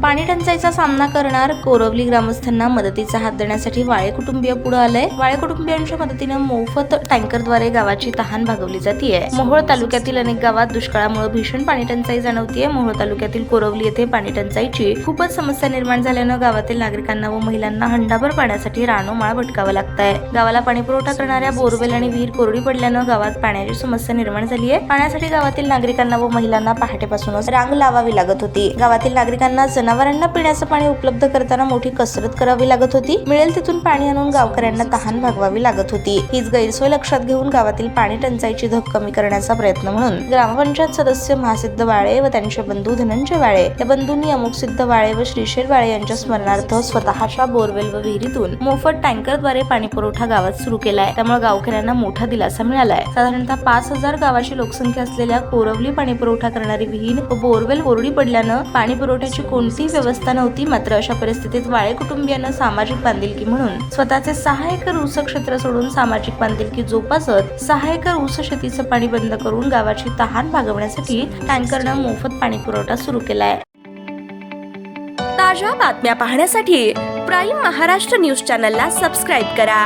पाणी टंचाईचा सामना करणार कोरवली ग्रामस्थांना मदतीचा हात देण्यासाठी वाळे कुटुंबीय पुढे आलंय। वाळे कुटुंबियांच्या मदतीने मोफत टँकरद्वारे गावाची तहान भागवली जाते। मोहोळ तालुक्यातील अनेक गावात दुष्काळामुळे भीषण पाणी टंचाई जाणवतीये। मोहोळ तालुक्यातील कोरवली येथे पाणी टंचाईची खूपच समस्या निर्माण झाल्यानं गावातील नागरिकांना व महिलांना हंडाभर पाण्यासाठी रानोमाळ भटकावं लागतंय। गावाला पाणी पुरवठा करणाऱ्या बोरवेल आणि विहीर कोरडी पडल्यानं गावात पाण्याची समस्या निर्माण झाली आहे। पाण्यासाठी गावातील नागरिकांना व महिलांना पहाटेपासूनच रांग लावावी लागत होती। गावातील नागरिकांना जनावरांना पिण्याचं पाणी उपलब्ध करताना मोठी कसरत करावी लागत होती। मिळेल तिथून पाणी आणून गावकऱ्यांना तहान भागवावी लागत होती। हीच गैरसोय लक्षात घेऊन गावातील पाणी टंचाईची धग कमी करण्याचा प्रयत्न म्हणून ग्रामपंचायत सदस्य महासिद्ध वाळे व त्यांचे बंधू धनंजय वाळे या बंधूंनी अमुकसिद्ध वाळे व श्रीशैल वाळे यांच्या स्मरणार्थ स्वतःच्या बोरवेल व विहिरीतून मोफत टँकरद्वारे पाणी पुरवठा गावात सुरू केलाय। त्यामुळे गावकऱ्यांना मोठा दिलासा मिळालाय। साधारणतः 5000 गावाची लोकसंख्या असलेल्या कोरवली पाणी पुरवठा करणारी विहीर व बोरवेल कोरडी पडल्यानं पाणी पुरवठ्याची कोणतीही व्यवस्था नव्हती। मात्र अशा परिस्थितीत वाळे कुटुंबियांना सामाजिक बांधिलकी म्हणून स्वतःचे 6 एकर ऊस क्षेत्र सोडून सामाजिक बांधिलकी जोपासत 6 एकर ऊस शेतीचं पाणी बंद करून गावाची तहान भागवण्यासाठी टँकरनं मोफत पाणी पुरवठा सुरू केलाय। ताज्या बातम्या पाहण्यासाठी प्राईम महाराष्ट्र न्यूज चॅनलला सबस्क्राईब करा।